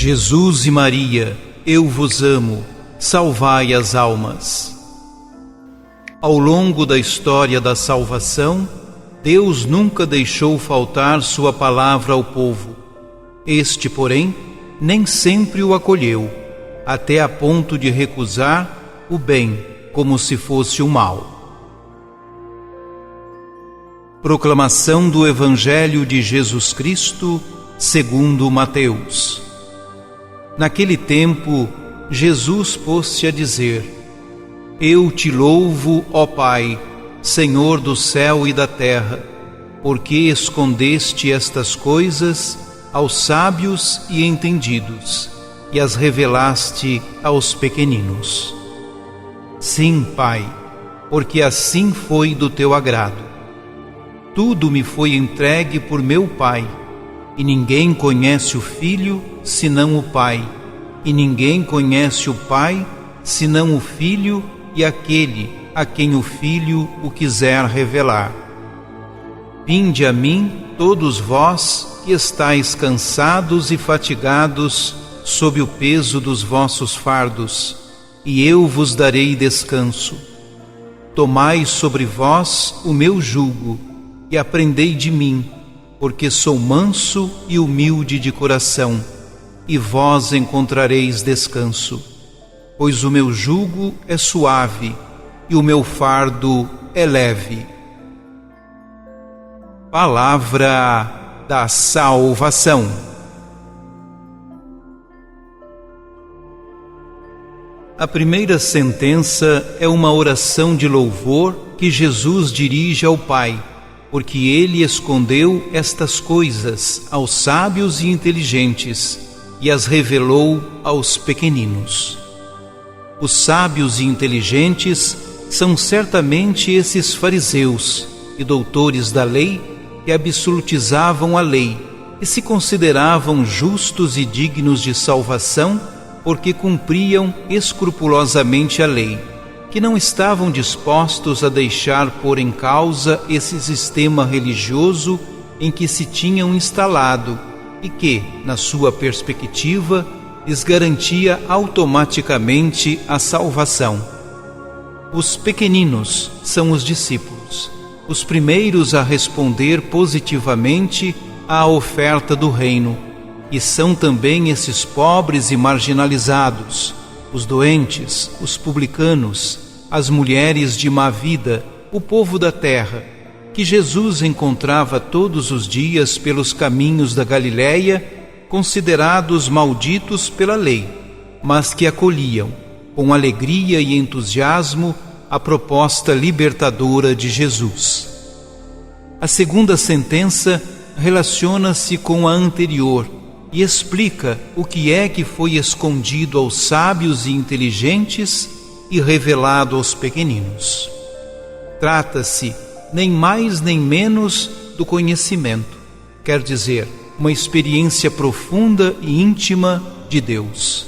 Jesus e Maria, eu vos amo, salvai as almas. Ao longo da história da salvação, Deus nunca deixou faltar sua palavra ao povo. Este, porém, nem sempre o acolheu, até a ponto de recusar o bem como se fosse o mal. Proclamação do Evangelho de Jesus Cristo, segundo Mateus. Naquele tempo, Jesus pôs-se a dizer: Eu te louvo, ó Pai, Senhor do céu e da terra, porque escondeste estas coisas aos sábios e entendidos, e as revelaste aos pequeninos. Sim, Pai, porque assim foi do teu agrado. Tudo me foi entregue por meu Pai, e ninguém conhece o Filho senão o Pai, e ninguém conhece o Pai senão o Filho e aquele a quem o Filho o quiser revelar. Vinde a mim, todos vós que estáis cansados e fatigados sob o peso dos vossos fardos, e eu vos darei descanso. Tomai sobre vós o meu jugo e aprendei de mim, porque sou manso e humilde de coração, e vós encontrareis descanso. Pois o meu jugo é suave e o meu fardo é leve. Palavra da salvação. A primeira sentença é uma oração de louvor que Jesus dirige ao Pai, porque Ele escondeu estas coisas aos sábios e inteligentes e as revelou aos pequeninos. Os sábios e inteligentes são certamente esses fariseus e doutores da lei que absolutizavam a lei e se consideravam justos e dignos de salvação porque cumpriam escrupulosamente a lei, que não estavam dispostos a deixar pôr em causa esse sistema religioso em que se tinham instalado e que, na sua perspectiva, lhes garantia automaticamente a salvação. Os pequeninos são os discípulos, os primeiros a responder positivamente à oferta do reino, e são também esses pobres e marginalizados, os doentes, os publicanos, as mulheres de má vida, o povo da terra, que Jesus encontrava todos os dias pelos caminhos da Galileia, considerados malditos pela lei, mas que acolhiam, com alegria e entusiasmo, a proposta libertadora de Jesus. A segunda sentença relaciona-se com a anterior e explica o que é que foi escondido aos sábios e inteligentes e revelado aos pequeninos. Trata-se, nem mais nem menos, do conhecimento, quer dizer, uma experiência profunda e íntima de Deus.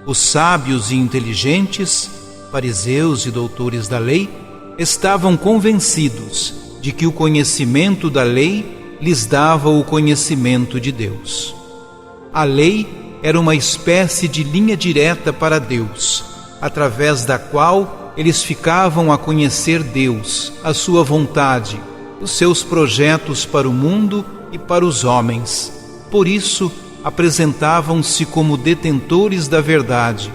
Os sábios e inteligentes, fariseus e doutores da lei, estavam convencidos de que o conhecimento da lei lhes dava o conhecimento de Deus. A lei era uma espécie de linha direta para Deus, através da qual eles ficavam a conhecer Deus, a sua vontade, os seus projetos para o mundo e para os homens. Por isso, apresentavam-se como detentores da verdade,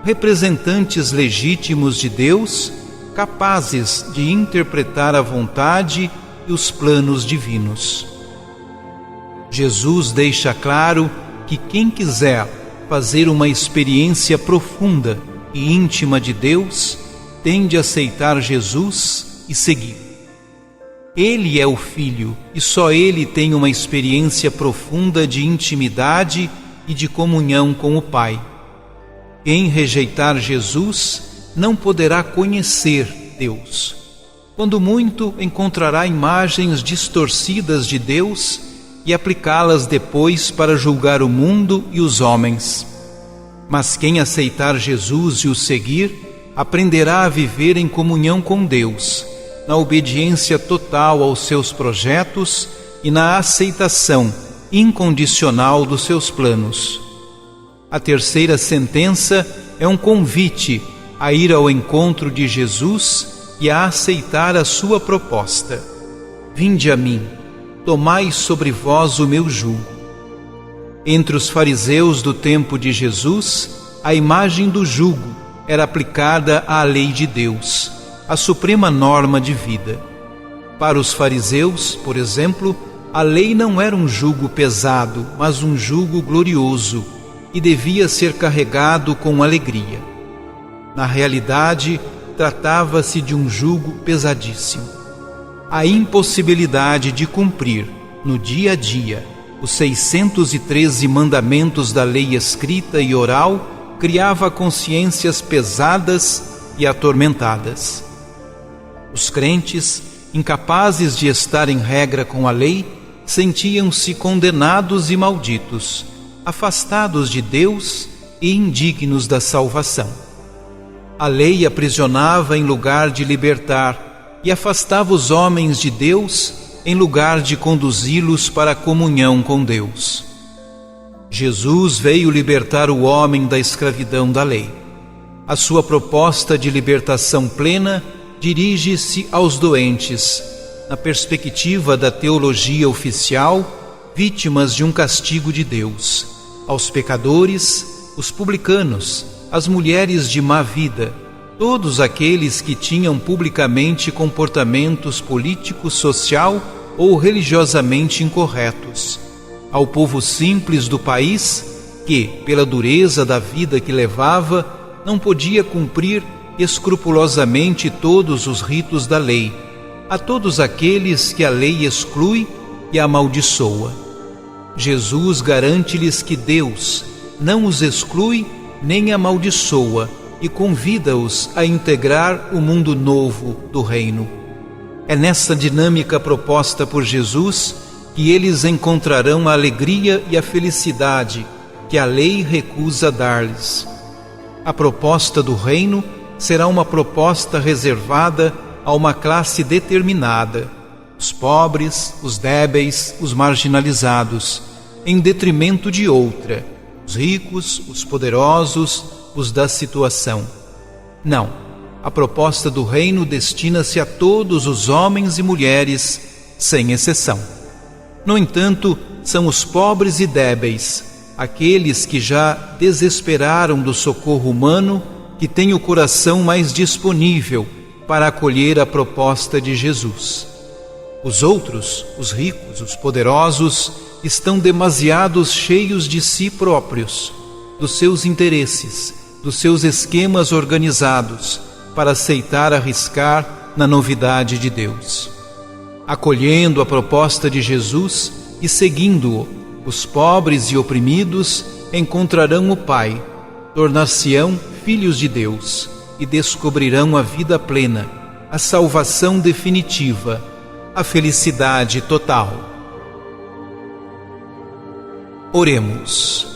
representantes legítimos de Deus, capazes de interpretar a vontade e os planos divinos. Jesus deixa claro que quem quiser fazer uma experiência profunda e íntima de Deus, tem de aceitar Jesus e seguir. Ele é o Filho e só Ele tem uma experiência profunda de intimidade e de comunhão com o Pai. Quem rejeitar Jesus não poderá conhecer Deus. Quando muito, encontrará imagens distorcidas de Deus e aplicá-las depois para julgar o mundo e os homens. Mas quem aceitar Jesus e o seguir, aprenderá a viver em comunhão com Deus, na obediência total aos seus projetos e na aceitação incondicional dos seus planos. A terceira sentença é um convite a ir ao encontro de Jesus e a aceitar a sua proposta. Vinde a mim, tomai sobre vós o meu jugo. Entre os fariseus do tempo de Jesus, a imagem do jugo era aplicada à lei de Deus, a suprema norma de vida. Para os fariseus, por exemplo, a lei não era um jugo pesado, mas um jugo glorioso, e devia ser carregado com alegria. Na realidade, tratava-se de um jugo pesadíssimo. A impossibilidade de cumprir, no dia a dia, os 613 mandamentos da lei escrita e oral criava consciências pesadas e atormentadas. Os crentes, incapazes de estar em regra com a lei, sentiam-se condenados e malditos, afastados de Deus e indignos da salvação. A lei aprisionava em lugar de libertar e afastava os homens de Deus em lugar de conduzi-los para a comunhão com Deus. Jesus veio libertar o homem da escravidão da lei. A sua proposta de libertação plena dirige-se aos doentes, na perspectiva da teologia oficial, vítimas de um castigo de Deus, aos pecadores, os publicanos, as mulheres de má vida, todos aqueles que tinham publicamente comportamentos políticos, social ou religiosamente incorretos, ao povo simples do país que, pela dureza da vida que levava, não podia cumprir escrupulosamente todos os ritos da lei, a todos aqueles que a lei exclui e amaldiçoa. Jesus garante-lhes que Deus não os exclui nem amaldiçoa e convida-os a integrar o mundo novo do reino. É nessa dinâmica proposta por Jesus que eles encontrarão a alegria e a felicidade que a lei recusa dar-lhes. A proposta do reino será uma proposta reservada a uma classe determinada, os pobres, os débeis, os marginalizados, em detrimento de outra, os ricos, os poderosos, os da situação. Não. A proposta do reino destina-se a todos os homens e mulheres, sem exceção. No entanto, são os pobres e débeis, aqueles que já desesperaram do socorro humano, que têm o coração mais disponível para acolher a proposta de Jesus. Os outros, os ricos, os poderosos, estão demasiado cheios de si próprios, dos seus interesses, dos seus esquemas organizados, para aceitar arriscar na novidade de Deus. Acolhendo a proposta de Jesus e seguindo-o, os pobres e oprimidos encontrarão o Pai, tornar-se-ão filhos de Deus e descobrirão a vida plena, a salvação definitiva, a felicidade total. Oremos.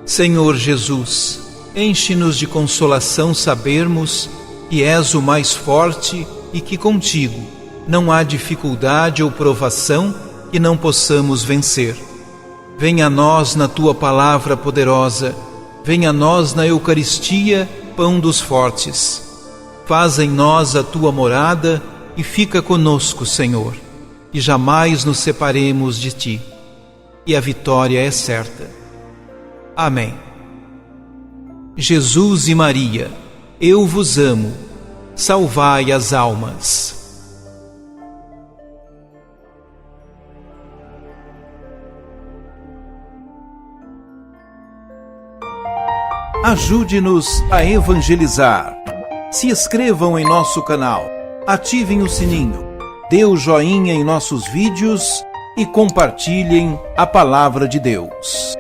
Senhor Jesus, enche-nos de consolação sabermos que és o mais forte e que contigo não há dificuldade ou provação que não possamos vencer. Venha a nós na Tua palavra poderosa, venha a nós na Eucaristia, pão dos fortes. Faz em nós a Tua morada e fica conosco, Senhor, e jamais nos separemos de Ti. E a vitória é certa. Amém. Jesus e Maria, eu vos amo, salvai as almas. Ajude-nos a evangelizar. Se inscrevam em nosso canal, ativem o sininho, dê o joinha em nossos vídeos e compartilhem a palavra de Deus.